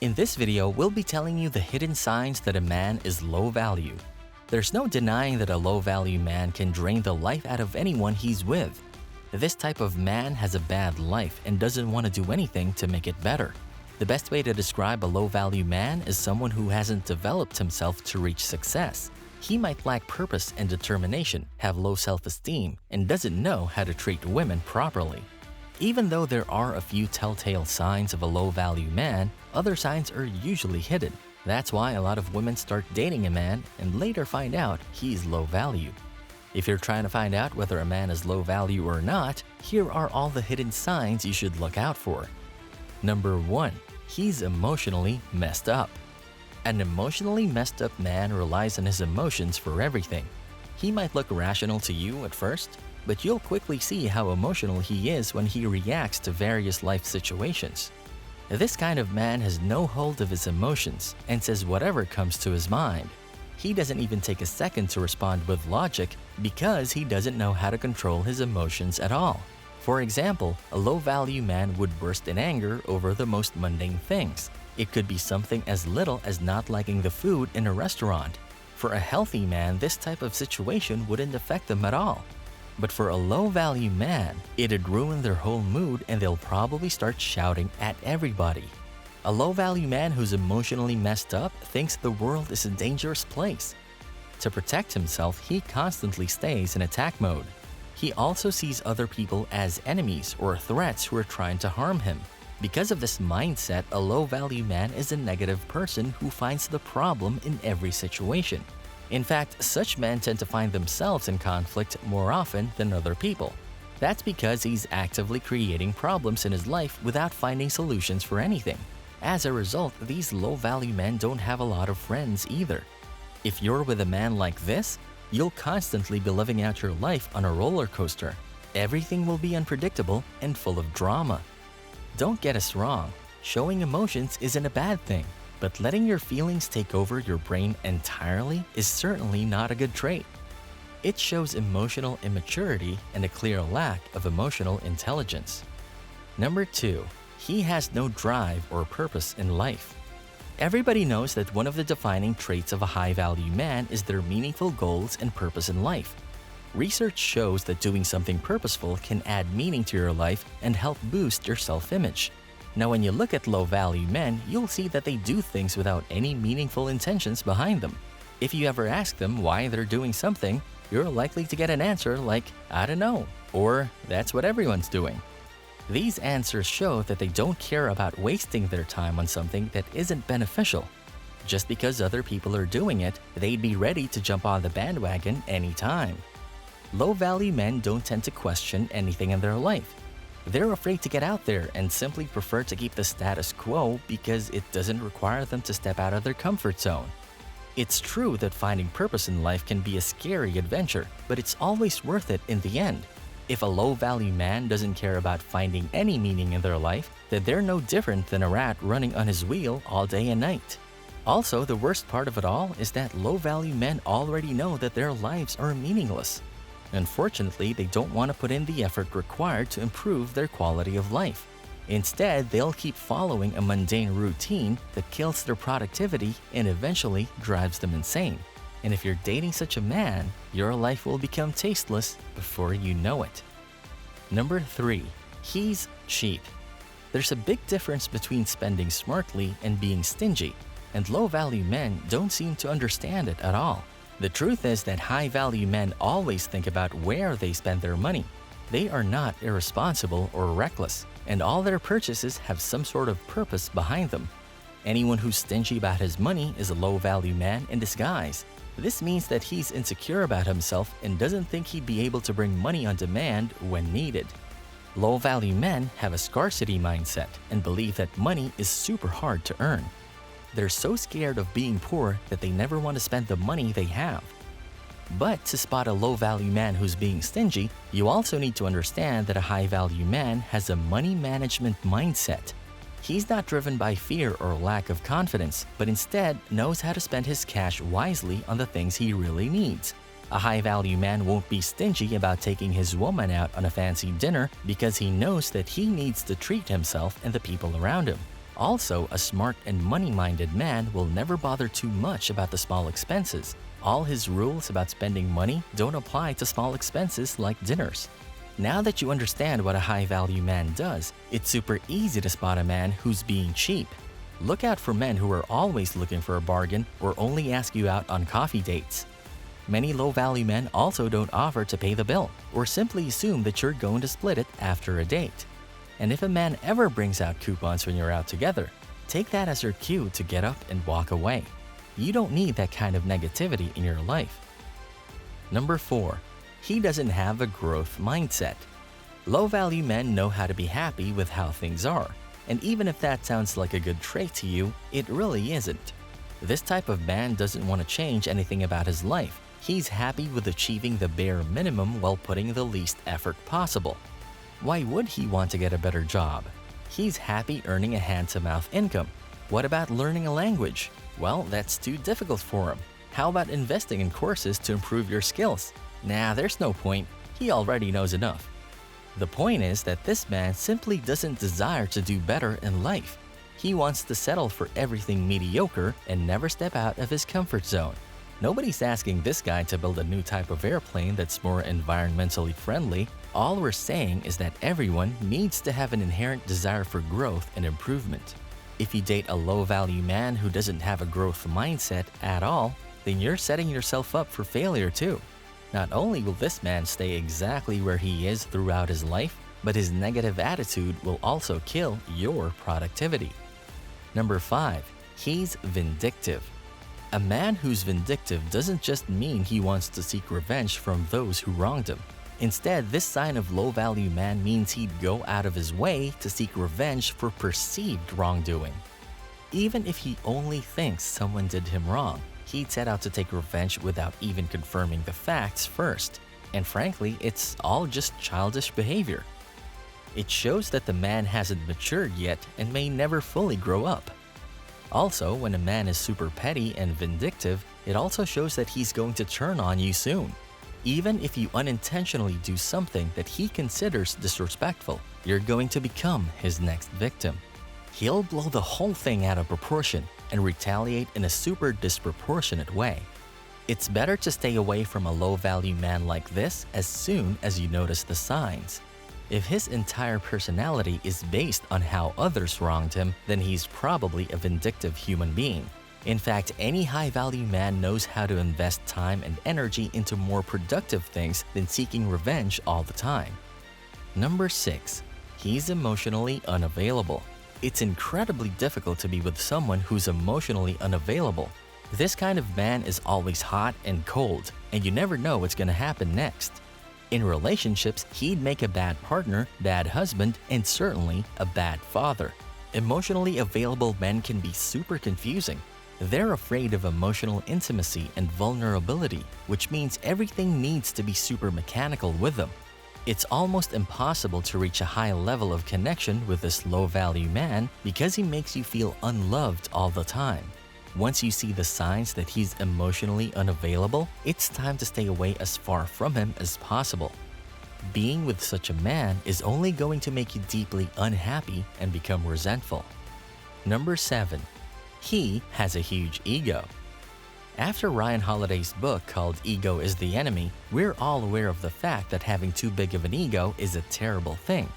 In this video, we'll be telling you the hidden signs that a man is low value. There's no denying that a low-value man can drain the life out of anyone he's with. This type of man has a bad life and doesn't want to do anything to make it better. The best way to describe a low-value man is someone who hasn't developed himself to reach success. He might lack purpose and determination, have low self-esteem, and doesn't know how to treat women properly. Even though there are a few telltale signs of a low-value man, other signs are usually hidden. That's why a lot of women start dating a man and later find out he's low value. If you're trying to find out whether a man is low value or not, here are all the hidden signs you should look out for. Number 1. He's emotionally messed up. An emotionally messed up man relies on his emotions for everything. He might look rational to you at first, but you'll quickly see how emotional he is when he reacts to various life situations. This kind of man has no hold of his emotions and says whatever comes to his mind. He doesn't even take a second to respond with logic because he doesn't know how to control his emotions at all. For example, a low-value man would burst in anger over the most mundane things. It could be something as little as not liking the food in a restaurant. For a healthy man, this type of situation wouldn't affect them at all. But for a low-value man, it'd ruin their whole mood and they'll probably start shouting at everybody. A low-value man who's emotionally messed up thinks the world is a dangerous place. To protect himself, he constantly stays in attack mode. He also sees other people as enemies or threats who are trying to harm him. Because of this mindset, a low-value man is a negative person who finds the problem in every situation. In fact, such men tend to find themselves in conflict more often than other people. That's because he's actively creating problems in his life without finding solutions for anything. As a result, these low-value men don't have a lot of friends either. If you're with a man like this, you'll constantly be living out your life on a roller coaster. Everything will be unpredictable and full of drama. Don't get us wrong, showing emotions isn't a bad thing. But letting your feelings take over your brain entirely is certainly not a good trait. It shows emotional immaturity and a clear lack of emotional intelligence. Number 2. He has no drive or purpose in life. Everybody knows that one of the defining traits of a high-value man is their meaningful goals and purpose in life. Research shows that doing something purposeful can add meaning to your life and help boost your self-image. Now, when you look at low-value men, you'll see that they do things without any meaningful intentions behind them. If you ever ask them why they're doing something, you're likely to get an answer like, "I don't know," or "That's what everyone's doing." These answers show that they don't care about wasting their time on something that isn't beneficial. Just because other people are doing it, they'd be ready to jump on the bandwagon anytime. Low-value men don't tend to question anything in their life. They're afraid to get out there and simply prefer to keep the status quo because it doesn't require them to step out of their comfort zone. It's true that finding purpose in life can be a scary adventure, but it's always worth it in the end. If a low-value man doesn't care about finding any meaning in their life, then they're no different than a rat running on his wheel all day and night. Also, the worst part of it all is that low-value men already know that their lives are meaningless. Unfortunately, they don't want to put in the effort required to improve their quality of life. Instead, they'll keep following a mundane routine that kills their productivity and eventually drives them insane. And if you're dating such a man, your life will become tasteless before you know it. Number 3. He's cheap. There's a big difference between spending smartly and being stingy, and low-value men don't seem to understand it at all. The truth is that high-value men always think about where they spend their money. They are not irresponsible or reckless, and all their purchases have some sort of purpose behind them. Anyone who's stingy about his money is a low-value man in disguise. This means that he's insecure about himself and doesn't think he'd be able to bring money on demand when needed. Low-value men have a scarcity mindset and believe that money is super hard to earn. They're so scared of being poor that they never want to spend the money they have. But to spot a low-value man who's being stingy, you also need to understand that a high-value man has a money management mindset. He's not driven by fear or lack of confidence, but instead knows how to spend his cash wisely on the things he really needs. A high-value man won't be stingy about taking his woman out on a fancy dinner because he knows that he needs to treat himself and the people around him. Also, a smart and money-minded man will never bother too much about the small expenses. All his rules about spending money don't apply to small expenses like dinners. Now that you understand what a high-value man does, it's super easy to spot a man who's being cheap. Look out for men who are always looking for a bargain or only ask you out on coffee dates. Many low-value men also don't offer to pay the bill or simply assume that you're going to split it after a date. And if a man ever brings out coupons when you're out together, take that as your cue to get up and walk away. You don't need that kind of negativity in your life. Number 4. He doesn't have a growth mindset. Low-value men know how to be happy with how things are. And even if that sounds like a good trait to you, it really isn't. This type of man doesn't want to change anything about his life. He's happy with achieving the bare minimum while putting the least effort possible. Why would he want to get a better job? He's happy earning a hand-to-mouth income. What about learning a language? Well, that's too difficult for him. How about investing in courses to improve your skills? Nah, there's no point. He already knows enough. The point is that this man simply doesn't desire to do better in life. He wants to settle for everything mediocre and never step out of his comfort zone. Nobody's asking this guy to build a new type of airplane that's more environmentally friendly. All we're saying is that everyone needs to have an inherent desire for growth and improvement. If you date a low-value man who doesn't have a growth mindset at all, then you're setting yourself up for failure too. Not only will this man stay exactly where he is throughout his life, but his negative attitude will also kill your productivity. Number 5. He's vindictive. A man who's vindictive doesn't just mean he wants to seek revenge from those who wronged him. Instead, this sign of low-value man means he'd go out of his way to seek revenge for perceived wrongdoing. Even if he only thinks someone did him wrong, he'd set out to take revenge without even confirming the facts first. And frankly, it's all just childish behavior. It shows that the man hasn't matured yet and may never fully grow up. Also, when a man is super petty and vindictive, it also shows that he's going to turn on you soon. Even if you unintentionally do something that he considers disrespectful, you're going to become his next victim. He'll blow the whole thing out of proportion and retaliate in a super disproportionate way. It's better to stay away from a low-value man like this as soon as you notice the signs. If his entire personality is based on how others wronged him, then he's probably a vindictive human being. In fact, any high-value man knows how to invest time and energy into more productive things than seeking revenge all the time. Number 6. He's emotionally unavailable. It's incredibly difficult to be with someone who's emotionally unavailable. This kind of man is always hot and cold, and you never know what's going to happen next. In relationships, he'd make a bad partner, bad husband, and certainly a bad father. Emotionally available men can be super confusing. They're afraid of emotional intimacy and vulnerability, which means everything needs to be super mechanical with them. It's almost impossible to reach a high level of connection with this low-value man because he makes you feel unloved all the time. Once you see the signs that he's emotionally unavailable, it's time to stay away as far from him as possible. Being with such a man is only going to make you deeply unhappy and become resentful. Number 7. He has a huge ego. After Ryan Holiday's book called Ego is the Enemy, we're all aware of the fact that having too big of an ego is a terrible thing.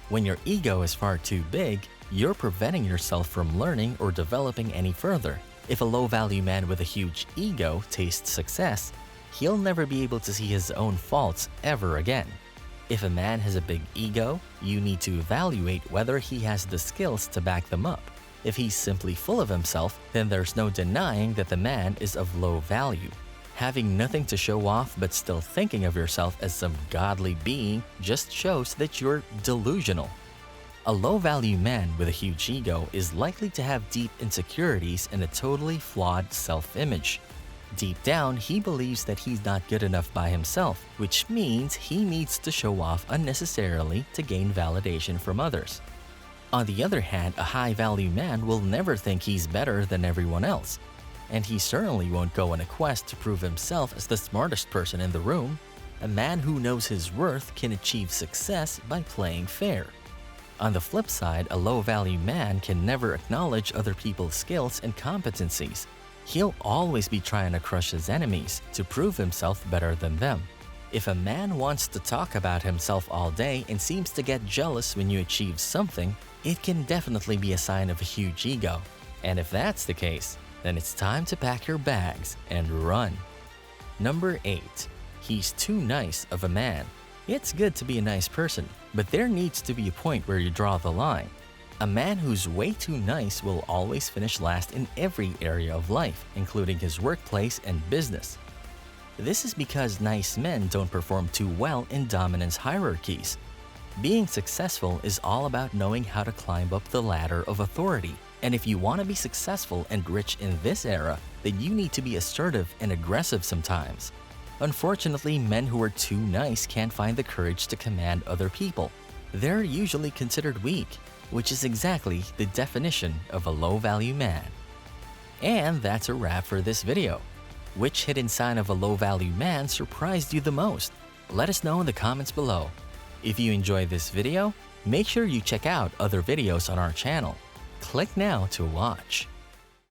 When your ego is far too big, you're preventing yourself from learning or developing any further. If a low-value man with a huge ego tastes success, he'll never be able to see his own faults ever again. If a man has a big ego, you need to evaluate whether he has the skills to back them up. If he's simply full of himself, then there's no denying that the man is of low value. Having nothing to show off but still thinking of yourself as some godly being just shows that you're delusional. A low-value man with a huge ego is likely to have deep insecurities and a totally flawed self-image. Deep down, he believes that he's not good enough by himself, which means he needs to show off unnecessarily to gain validation from others. On the other hand, a high-value man will never think he's better than everyone else, and he certainly won't go on a quest to prove himself as the smartest person in the room. A man who knows his worth can achieve success by playing fair. On the flip side, a low-value man can never acknowledge other people's skills and competencies. He'll always be trying to crush his enemies to prove himself better than them. If a man wants to talk about himself all day and seems to get jealous when you achieve something, it can definitely be a sign of a huge ego. And if that's the case, then it's time to pack your bags and run. Number 8. He's too nice of a man. It's good to be a nice person, but there needs to be a point where you draw the line. A man who's way too nice will always finish last in every area of life, including his workplace and business. This is because nice men don't perform too well in dominance hierarchies. Being successful is all about knowing how to climb up the ladder of authority. And if you want to be successful and rich in this era, then you need to be assertive and aggressive sometimes. Unfortunately, men who are too nice can't find the courage to command other people. They're usually considered weak, which is exactly the definition of a low-value man. And that's a wrap for this video. Which hidden sign of a low-value man surprised you the most? Let us know in the comments below. If you enjoyed this video, make sure you check out other videos on our channel. Click now to watch.